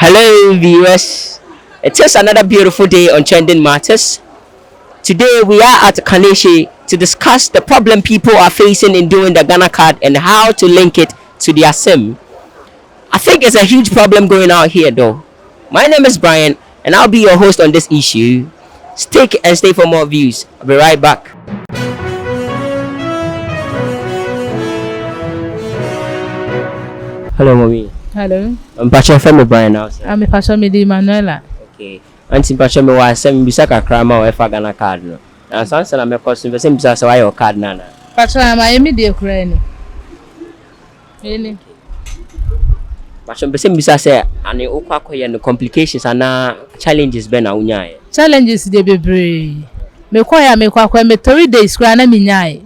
Hello, viewers. It is another beautiful day on Trending Matters. Today, we are at Kaneshi to discuss the problem people are facing in doing the Ghana card and how to link it to their SIM. I think it's a huge problem going out here, though. My name is Brian, and I'll be your host on this issue. Stick and stay for more views. I'll be right back. Hello, mommy. Hello. I'm Pacha from Brian now. I'm a Pastor Midi Manuela. Okay. Auntie Pacha me was send bisa kakra ma we fa Ghana card no. Na so answer na me question be send bisa say why your card nana. Pastor am I immediate kura ni. Any. Pacha be send bisa say ani okwa koye no complications ana challenges be na unya ye. Challenges dey bebre. Me kwa me 3 days kura na me nyae.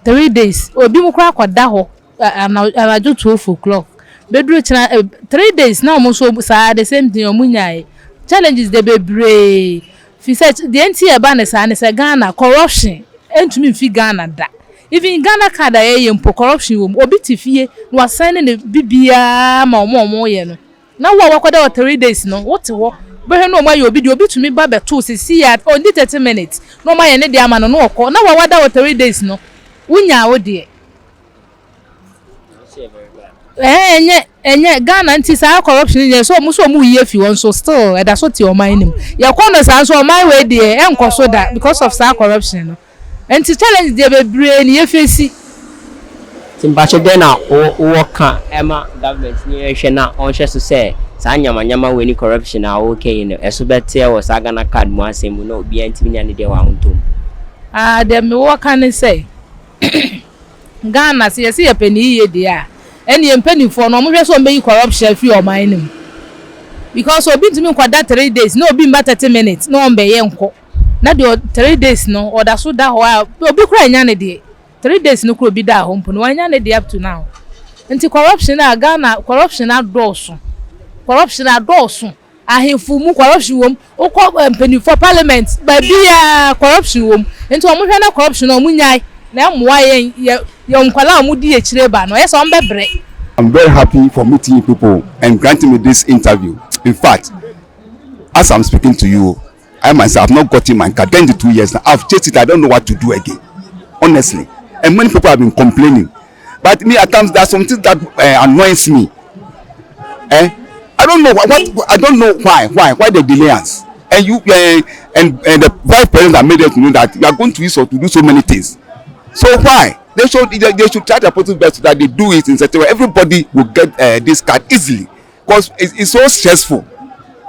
3 days. Obi mu kura kwada ho. Anajo 12 o'clock. Bedru 3 days na omo so sa the same thing omunyai challenges dey bebre fi say the NTA ba na sa Ghana corruption entumi fi Ghana da even Ghana card aye mpo corruption wo obi tifie no assign ne bibia ma omo ye no na wo wakwada 3 days no what wo be no ma ye obi di obi tumi ba beto sisi ya only 30 minutes no ma ye ne dia ma no no okọ na wo wada 3 days no wunya wo de enye Ghana nti sa corruption nye so mu ye fi won so still e da so ti o man nim ye kono sa so o man we de enkoso da because of sa corruption no nti challenge dey be brain ye face Timbacho dey na o ka ema government ni hwe na on hwe so say sa nyama we ni corruption na okay no eso bete wo sa Ghana card mu asem no obi antimi nya ne dey wa hontom dem me wo kan say Ghana se ye peni ye de a any penny for no mo hwe so make corruption free o man nim because obi ntimi kwada 3 days no obi mba 30 minutes no on be ye nko na de 3 days no oda so da ho obi kura nya ne de 3 days no kura bi da ho mpo no anya ne de up to now nti corruption na Ghana corruption adoso ahemfu mu corruption wom okọ penny for parliament ba bia corruption wom nti o mo hwe na corruption no mu nyai na moa ye nkwala amudi e kire ba no yes on bebre. I'm very happy for meeting people and granting me this interview. In fact, as I'm speaking to you, I myself have not gotten my card. Then the 2 years now, I've chased it. I don't know what to do again, honestly. And many people have been complaining, but me at times there's something that annoys me. I don't know what I don't know why the delayance. And you and the vice president that made us know that you are going to use or to do so many things. So why? They should try their possible best so that they do it in such a way everybody will get this card easily, because it's so stressful,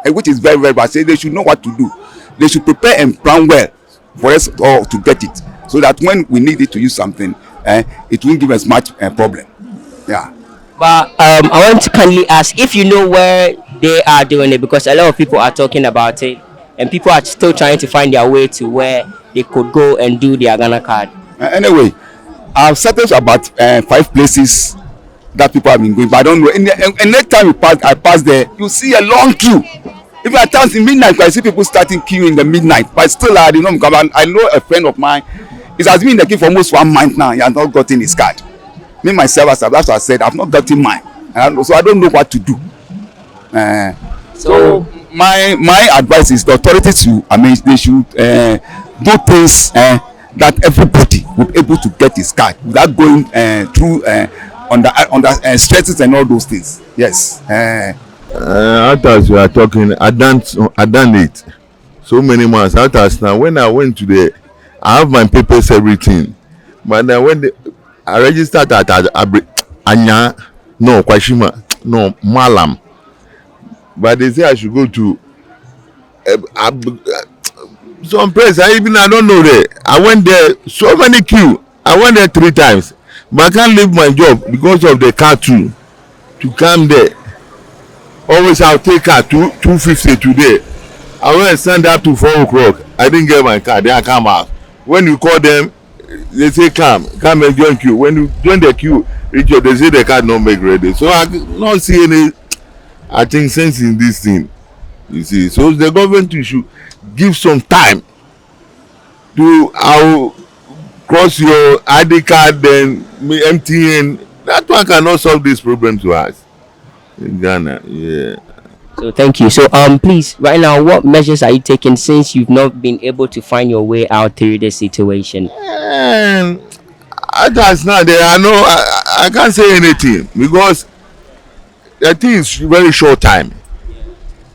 which is very very bad. So they should know what to do. They should prepare and plan well for us all to get it, so that when we need it to use something, it won't give us much problem. Yeah. But I want to kindly ask if you know where they are doing it, because a lot of people are talking about it and people are still trying to find their way to where they could go and do their Ghana card. Anyway, I've settled about 5 places that people have been going, but I don't know. And next time I pass there, you see a long queue. Even at times in midnight, I see people starting queue in the midnight. But still, I don't know. I know a friend of mine. It has been in the queue for almost 1 month now. He has not gotten his card. Me myself, as I said, I've not gotten mine, so I don't know what to do. So my advice is the authorities they should do things that everybody will be able to get his card without going through under stresses and all those things. Yes. As we are talking, I done it so many months. As now, when I went to I have my papers, everything, but then when I registered at Anya, no Kwashima, no Malam, but they say I should go to some place. I don't know there. I went there, so many queue. I went there 3 times, but I can't leave my job because of the car too. To come there, always I'll take car 250 today. I went and stand up to 4 o'clock. I didn't get my car. Then I come out. When you call them, they say come and join queue. When you join the queue, they say the card not make ready. So I not see any. I think sense in this thing. You see, so the government should give some time to cross your ID card, then MTN. That one cannot solve this problem to us in Ghana. Yeah. So thank you. So please, right now, what measures are you taking since you've not been able to find your way out through this situation? And that's not there. I know I can't say anything because the thing is very short time.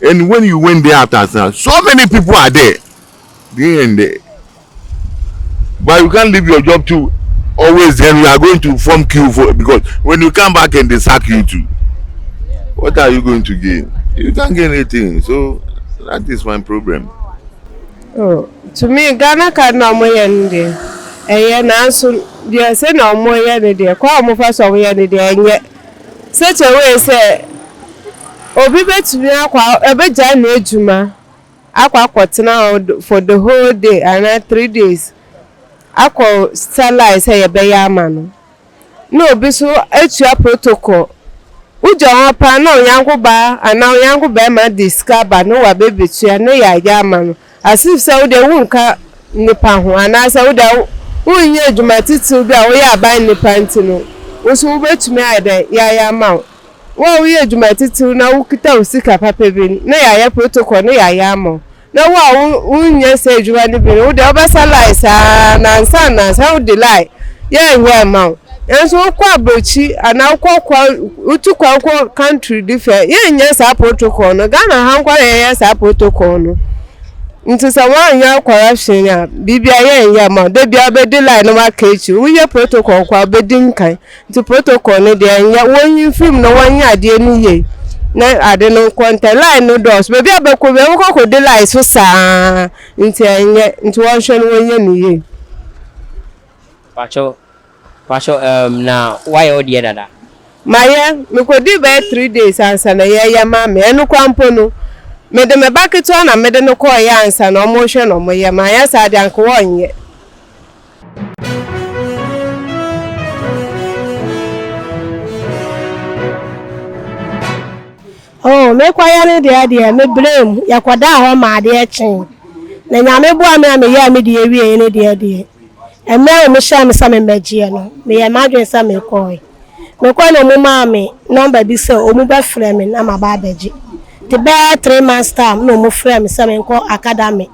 And when you went there after now, so many people are there. They and there. But you can't leave your job too. Always then we are going to form queue for because when you come back and they sack you too, what are you going to gain? You can't gain anything. So that is my problem. Oh, to me, Ghana card no more yende. Eh, na so they say no more yende there. Kwa mo fa so yende there nye. Such a way say obi betumi akwa ebeja na ejuma. Akwa akwotena for the whole day and 3 days. Akwa style say ye be ya ama no. No obi so etua protocol. Ujo pa na onyango ba ana onyango ba ma discover no wa bebetua no ya ya ama no. As if say de wonka nipa ho ana say de wonye adwuma titil bi a wo ya ban nipa ntino wo so wo betumi ade ya ma wo ye adwuma titil na wo kita usika papa bi na ya protocol na ya ma na wo wonye say adwuma ni bi wo de obesalize na nsa wo delay ya ma enso kwa abrochi ana kwa utu kwa country different ye nya sa protocol no Ghana hankwa ye sa protocol no nti sa wan ya corruption ya bibia ye ma de bia be de line no makechi wo ye protocol kwa be din kan nti protocol no de nya won film no wan ya de ni ye na ade no kwanta line no dos be bia be ko de line so sa nti anya nti won hwe no won ye ni ye Pacho na why all the other? Maya me ko di be 3 days ansa na ye ma me enu kwampo no me de me baketo na me de no ko ya ansa na omo hwe no mo ye Maya sa de anko wonye. Oh me kwa ya ne de me blame ya kwada ho ma de echen na nya me bua me ya me de ewie ne de eme me sha me sa me magie no me ya madwen sa me koi me kwa no mu ma me number bi se o mu ba frɛ me na ma ba beji the be 3 months time no mu frɛ me sa me ko academy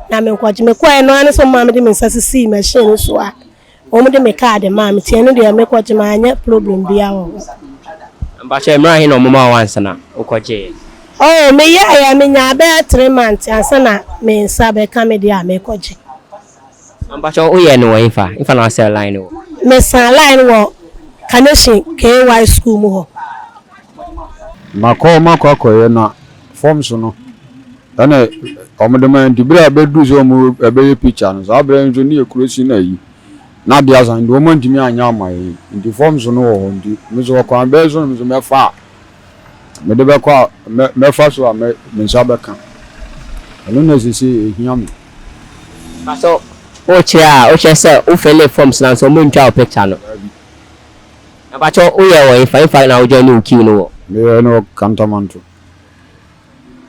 na me ko me kwa no ane so ma me de me sa si machine so a o mu de me card ma me tie no de me ko ma anya problem bia wo Pacho emra he no mama once na ukoje. Oh me ya me nya be 3 months ansa na me nsa be ka me de a me koje Pacho uye no ifa na sell line wo. Me san line wo Connection KY school mu ho. Makọ na forms no. Ana omodema ndibira bedu zo mu ebeye picture no. Sa bra nzo ni ekurosi na yi. Na dia san ndo mo ntimi anya amaye. Ndi forms no ho ndi. Mezo kwa bezo no mezo mefa. Me de be kwa mefa so a me nsa be kan. Eno na sisi ehiam. So oche say o fele forms na so mo ntwa picture no. Pacho uye wo ifa na ojo ni ukiu no. Me no kantamanto.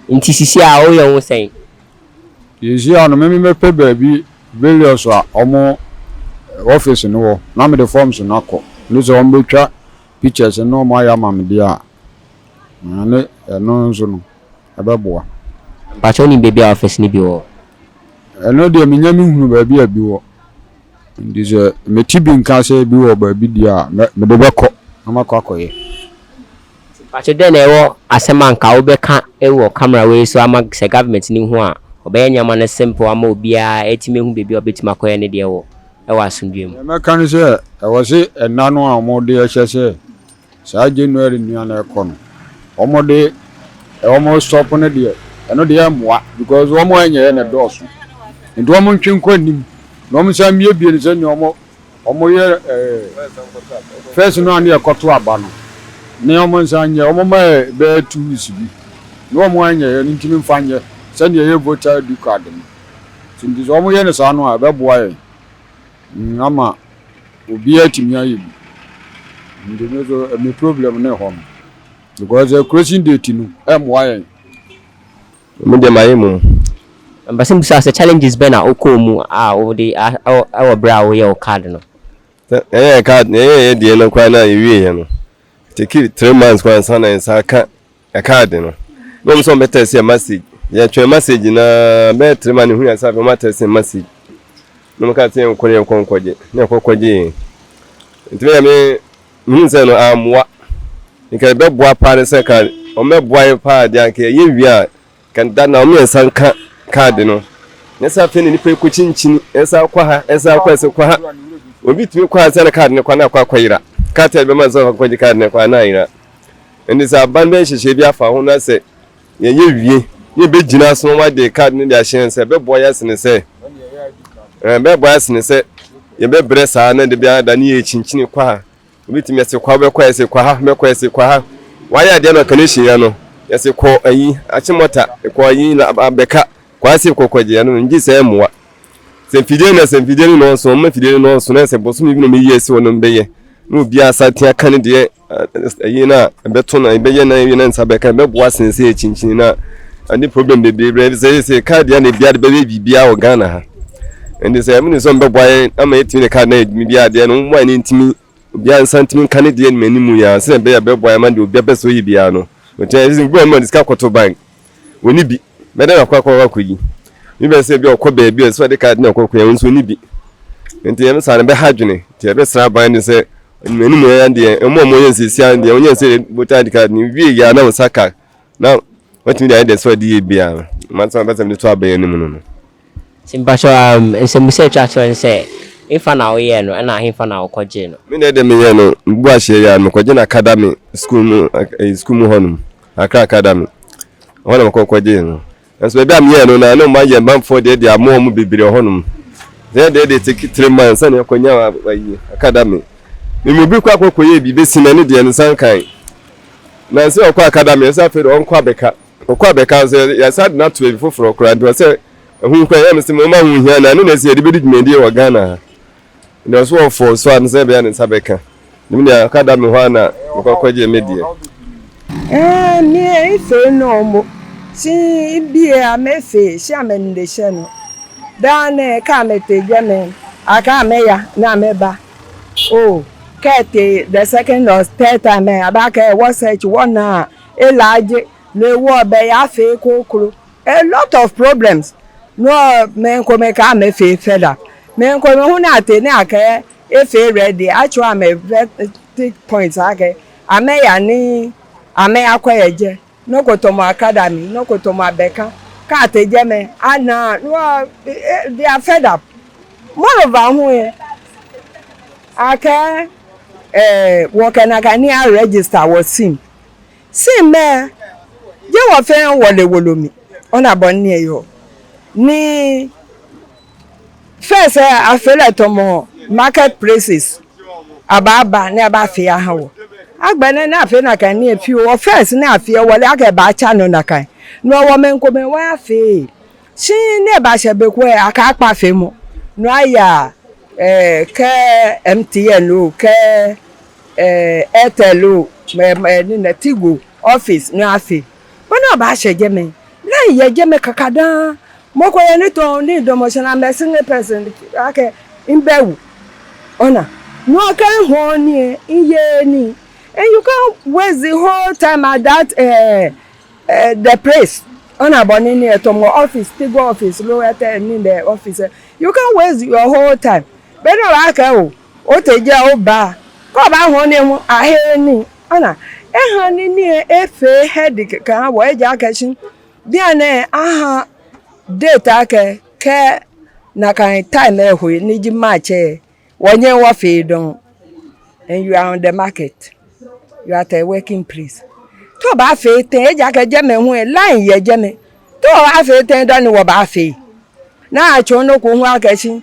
Nti sisi a uye wo say. Yesi ano me pe baabi various a omo office no wo. Na me the forms na ko. No so omo betwa pictures no mo aya ma me dia. Na ne no nso no. Ebeboa. Pacho ni baby office ni bi wo. Eno de me nyame hunu baabi abi wo. Ndize metibi nka se bi wo baabi dia me de beko na makọ akoye. Pacho de na ewo asema nka wo beka ewo camera we so ama se government ni hu a obe nyama na simple ama obia etime hu bebi obetima koye ne de ewo ewo asundwem. Me kan se ewo se enano a mo de ehye se sa January nua na ekọ no. Omo de omo stop ne de eno de amwa because omo enye ne doso. Ndo omo ntwenkwa nim. No mo sa mie bie ni se ni omo ye first no ane ekoto aba no. Ne omo nsa nye omo ma be 2 weeks bi. No omo anye ni ntimi mfanye se ne ye voter ID card no. Tindi omo ye ne sa no a be boa ye. Ama obi atimi aye bi. Ndi mezo me problem ne ho. Because the closing date no moa ye. Mo de maye mo. Mbasim sa se challenges be na okomu a o de our bra wo ye o card no. Card de no kwa na ewie ye no. Take 3 months kwa sana nsa ka card no. no so better say message ya twa message na better man hu ya sabe matter say message no ka say nkore nkonkwaje na nkokwaje ntime ya me nse no amwa nke be boa pa se ka o me boa pa dia ke ye wi kan da na o me san ka card no nesa fe ni pe ko chinchin esa kwa ha esa kwa se kwa ha obi tumi kwa se na card ne kwa na kwa kwira ka te be man so kwa ji card ne kwa na ira ndi sa ban be hyehyɛ bi afa ho na se ye wie ye be gina so wa de card ne dia hyen se be boa yasene se be boa yasene se ye be bre sa na de bia da ne ye chinchin kwa obi tumi se kwa be kwa se kwa ha me kwa se kwa ha wa ya de no connection ya no ye se ko ayi achimota ko ayi na abeka kwa se kokwaje no ngi se emwa se fidie no so ma fidie no so na se boso mi bi no me yesi wono mbeye no bia satia kan de ayi na beto na ibeye na yi na nsabeka be boa sense chinchin na ani problem be be se card ya na bia de be bibia o Ghana ha ndi se am ni so be boa ama etimi ne card na mi bia de no mo ani ntimi bia santimi kan de ni manimu ya se be ya be boa ma de obi be so yi bia no o te is go ma diska kwoto bank woni bi me da kwa yi mi be se bi okọ beebi o so de card na okọ ya nso ni bi nti em sa na be hadwene ti be sra ban ni se menu mo ya de mo ye sisi an de onye se botan card ni wi ya na osaka na watimi de so de bia man so be se to abaye ni mu no Simpasho nsemuse chacho nse ifa na oye no na ahifa na okoje no mi na de me ye no bu ahye ya no koje na academy school mu honum Accra academy wona mo kokoje no nso be am ye no na no ma ye manfo de amo mu bibire honum de take 3 months na konya academy mi bi kwa kokoye bi besi na ne de no san kan na se okwa academy se afi on kwa beka se ya sad na to be foforo kra do se hu kwa ya mse mo ma hu hia na no na se de bi dwumedi wa Ghana na so for so an se be an sabeka ni me academy ho na kokoje media ni ife no mo si bie amefe si amendeshe no dan ka meteje me aka me ya na meba oh kete the second or third time abaka was such one na elaje le wo be ya fe kokoro a lot of problems no men ko me ka me fe feda men ko me hu na te ni aka efe ready actually me take points aka ame ya ni ame akwayeje no ko to mo academy no ko to mo abeka ka te je me ana no they are fed up more of who aka work na ka ni register was sim me je wo fe wole wolomi ona bon ni eyo ni first afele to mo market places ababa ni aba fi ahawo agbene na afi na kan ni efi o first na afi wole aka ba cha no na kan no wo men ko men wa afi si ne ba se be ko aka pa fe mo no aya ke MTN o ke Airtel o ni na Tigo office no afi bona ba se je men na ye je me kakada mo ko ye ni to ni domotional medicine person aka imbewu ona no kan ho ni iye ni and you can't waste the whole time at that the place on a bonini to my office Tigo office lower in the office you can't waste your whole time but no like o te je o ba ko ba ho ni mu ahe ni ona hani ni efe head kan wo eja akashin bia na aha date ake ke na kan time ehwe ni ji match wonye wo fe don and you are on the market you are at a working place to ba fe ten eja ke je me hu line ye je me to ba fe ten don ni wo ba fe na acho no ko hu akashin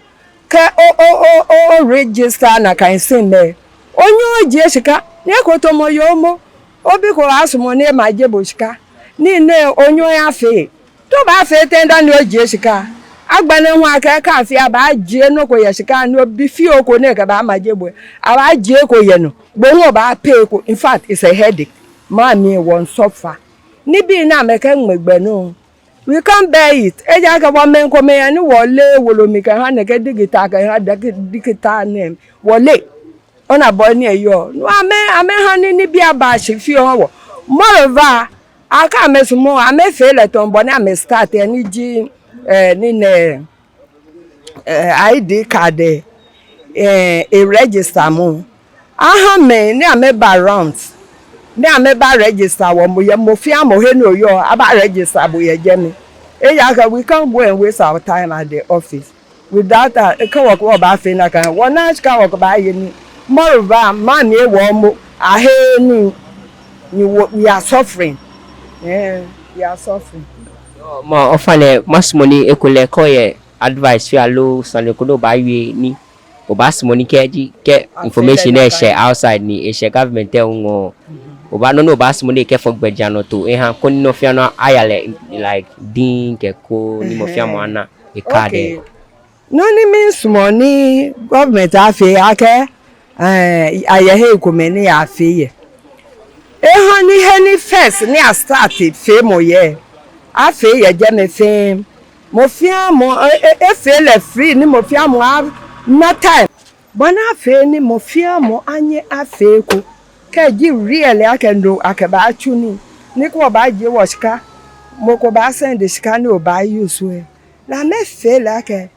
ke o register na kan sin me onye oje sika ne ko to mo yo mo obi ko asumo ne ma je bo sika ni ne onye ya fe to ba fe ten don ni oje sika agbane hu aka ka fi aba je no ko ye sika no bi fi o ko ne ka ba ma je bo aba je ko ye no gbo hu ba pay ko in fact it's a headache ma mi won suffer ni bi na me ka ngbegbe no we can't bear it eja ka bo men ko me ya ni wole wolomi ka ha ne ka digital ka ha digital name wole ona bo ni eyo no ame ha ni bi aba she fi o wo moreover aka mesumo amefele tombo na me start ani ji ni ne ID card e register mo aha me ni ameba rounds ni ameba register wo mo ye mo fia mo he no yo aba register bo ye je me we can't go and waste our time at the office without can work ba fe na kan won na can work ba ye ni more ba man e wo mo ahe ni we are suffering. Yeah, we are suffering. Ma ofane masmoni ekole koye advice fi alo sanlekodo ba wi ni obasmoni ke information e share outside ni e share government e ngo oba no obasmoni ke for gbeja no to e han koni no fia no ayale like din ke ko ni mo fia mo ana e card no ni means money government afi ake ayahe ikomeni afi ehani heni first ni a started fe mo ye afi ye je me fe mo fia mo e le free ni mo fia mo na time bona afi ni mo fia mo anye afi ko ke ji really akendo akaba achuni ni ko ba je washika mo ko ba send shika ni o ba use we na me fe like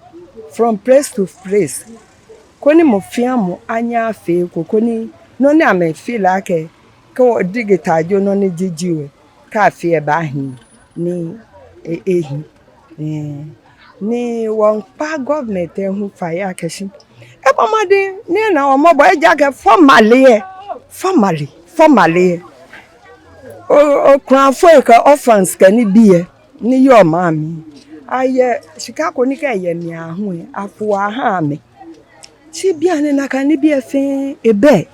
from place to place koni mo fia mo anye afi ko koni no ni ame feel like ko digital jo no ni jijiwe ka fi e ba hin ni ehi ni won pa government hu fa ya keshi e pomade ni na o mo bo e jage formally o kran fo e ka offense ka ni biye ni yo ma mi aye shika ko ni ka ye mi ahu e afu aha me chi bia ni na ka ni biye fe ebe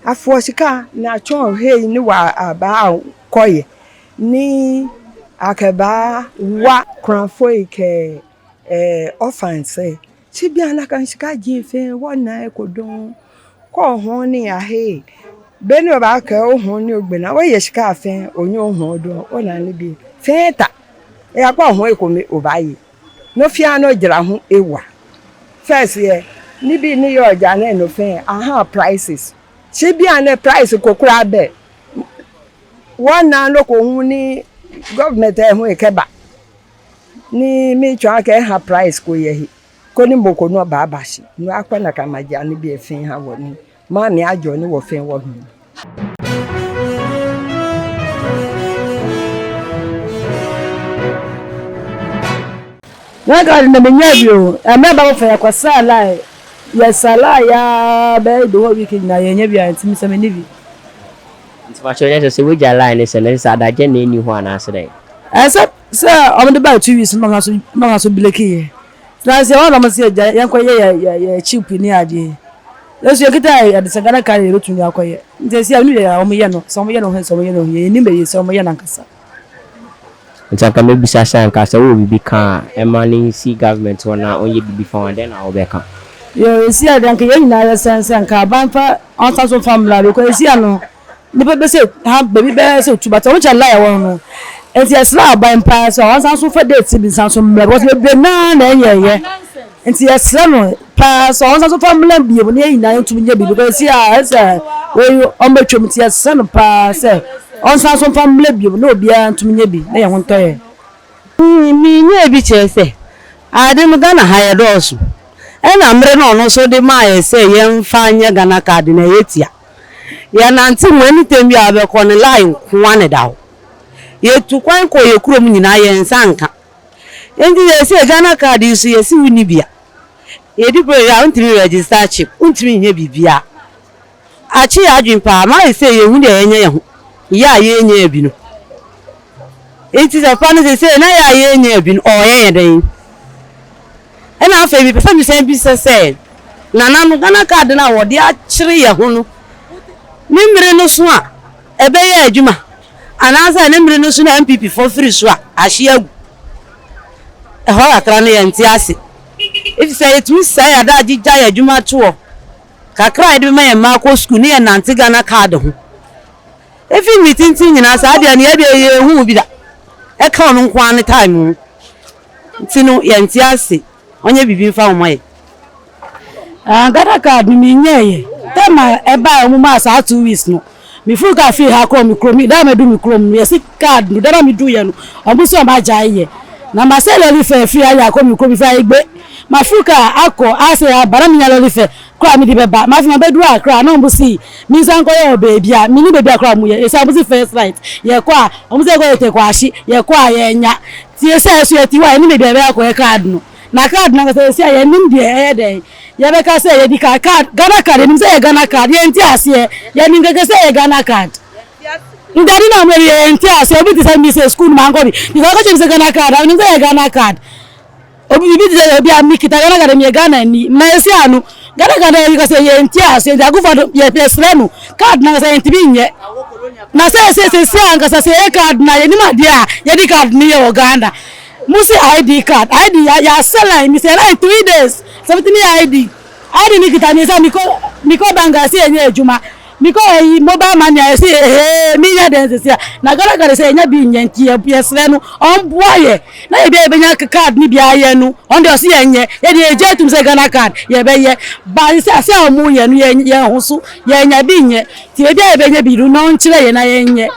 afu shika na chon he ni wa aba koye ni akaba wa kran fo e ke offense chi bia na ka shika ji fe wona e ko don ko ho ni ahe beni ba ka ohun ni ogbena we ye shika afen onye ohun do o na ni bi feta e akwa ohun ekomi obayi no fia no gira ho ewa first ye ni bi ni yo ja na no fen aha prices she bi an price kokura be one na lo ko hu ni government e hu ekeba ni mi twa ka ha price ko ye hi ko ni mboko no ba bashi no akwa na ka maja ni bi efin ha woni ma mi ajo ni wo fen wo hu Naga na menyabio ameba wo fa yakwasala ya sala ya be do wiki na yenyabia ntimi se menibi ntmacho se we line se na sa da je na eni ho ana se dai asa se amde ba 2 weeks no ngaso bileki na se wona mo se yankoye ya cheap ni ade yesu yakita ya desagana kare rotuni akoye ntesi anu ya omoye no so omoye no he so omoye no ye ni me so omoye nankasa ntaka me bisa san ka se wo bibi kan emani si government wona onye bibi fa den na obeka yo esi adan ke yin na ya san ka banfa on so family ko esi anu ni be se ha baby be se tubata won chala ya won no enti esra banfa so on so fa date bi san so me bo be na ye enti esra no pa so on so family bi bo ne yin na ntumi nya bi because esi esa we on betwem ti esra no pa se on so family bi bo no bia ntumi nya bi na ye ho ntoye mi nya bi chese ade no Ghana ha ye dosu ena mre no no so de ma ye se ye mfa nya Ghana card na yetia ya na nti mwani tembi abe ko ne line kwane dawo ye tu kwan ko ye kuro mu nyina ye nsanka endi ye se Ghana card isu ye si wuni bia ye di pro ya ntimi register chip ntimi nya bibia achi ya adwimpa ma ye se ye hu de ye nya ye ho ya ye nya ebi no enti se pa no se na ya ye nya ebi no o ye den ena afa bi pesa mi se bi se na no Ghana card na wo de a kire ye ho no ni mire no so a ebe ye adwuma anasa ni mire no so na MPP for free so a ahye agu e ho akra no ye nti ase if say it means say ada agija ye adwuma to kakra ide me ye ma ko school ni ye nanti Ghana card ho if meeting tin nyina sa ade na ye be ye hu bi da e ka no nkwa ne time nti no ye nti ase onye bibi mfa wo moye Ghana card mi nyeye tema eba omuma asa 2 weeks no mi fu ka fi ha ko mi kro mi da me do mi kro mi yesi card no da mi do ye no omo so ma jaye na ma se lori fe fi aya ko mi kro mi fa igbe ma fu ka akọ ase abara mi nya lori fe kwa mi di beba ma fi ma bedu akra na omo si mi san ko ye baby a mi ni baby akra mu ye esa omo si first right ye kwa omo se ko ye kwa shi ye kwa ye nya ti esa so ye ti wa ni baby be akọ ye card no na card na se sia ye nim de e de ye be ka se ye di card Ghana card ni se ye Ghana card ye nti ase ye ni ngeke se ye Ghana card ndari na mo ye nti ase obi ti se mi se school ma ngo bi ko che se Ghana card ni se ye Ghana card obi bi ti se obi amikita Ghana card mi Ghana ni ma ese anu Ghana card ye ka se ye nti ase da go for ye pesrenu card na se nti bi nye na se anga se ye card na ye ni ma dia ye di card ni ye Uganda musi ID card ID ya sell ni se like 3 days 17 ID ni kitani sa miko banga si enye ejuma miko yi mobile money si mi ya den se na gara se enya bi nyanti e piesre no on boye na ye be nya card ni bia ye no on de si enye ye de eje tum se Ghana card ye be ye ba si ase omu ye no ye hosu ye nya bi nye ti e bia ye be nya bi ru no nchire ye na ye nye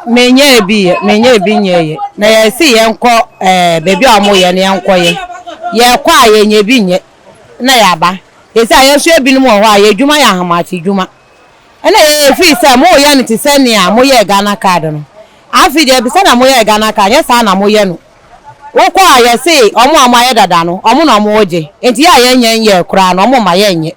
menye bi nye na ye si ye nko bebi omu ye ne nko ye kwa ye nye bi nye na ya ba ye si aye so ebi no mo ho aye dwuma ya hamati dwuma na ye fi se mo ye ne ti se ne a mo ye Ghana card no afi de bi se na mo ye Ghana card ye sa na mo ye no wo kwa ye si omu amaye dada no omu na mo oje enti ya ye nye kura no omu ma ye nye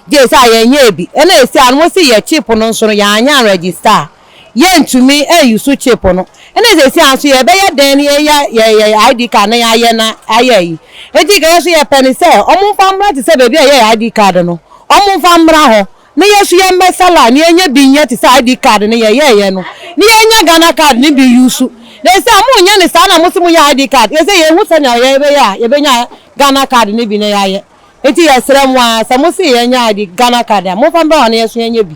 je si aye nye bi na ye si anu si ye chip no nso ya anya register ye ntumi yusu chip no ene se si anso ye be ye den ye ID card na ye na aye yi enti ga so ye peni se omu famra ti se be bi ye ID card no omu famra ho na ye so ye mesala na ye bi nye ti se ID card na ye no na ye nya Ghana card ni bi yusu na se amu nya ni sa na mu si mu ya ID card ye se ye hu se na ye be nya Ghana card ni bi na ye enti ye sere mu a se mu si ye nya ID Ghana card mu famra na ye so ye nya bi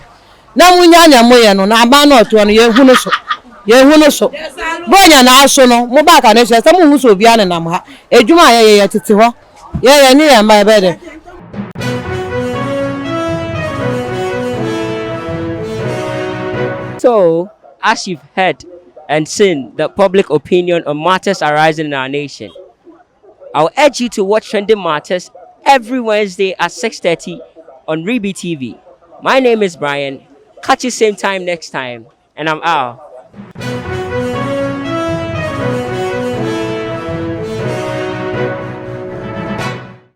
na munya nya moye no na aba na oto no ye hu no so bonya na aso no mo ba ka na se mu hu so bia na nam ha edwuma ye tete ho ye ni ya ma be de. So, as you've heard and seen the public opinion on matters arising in our nation, I'll urge you to watch Trending Matters every Wednesday at 6:30 on Reeby TV. My name is Brian. Catch you same time next time, and I'm out.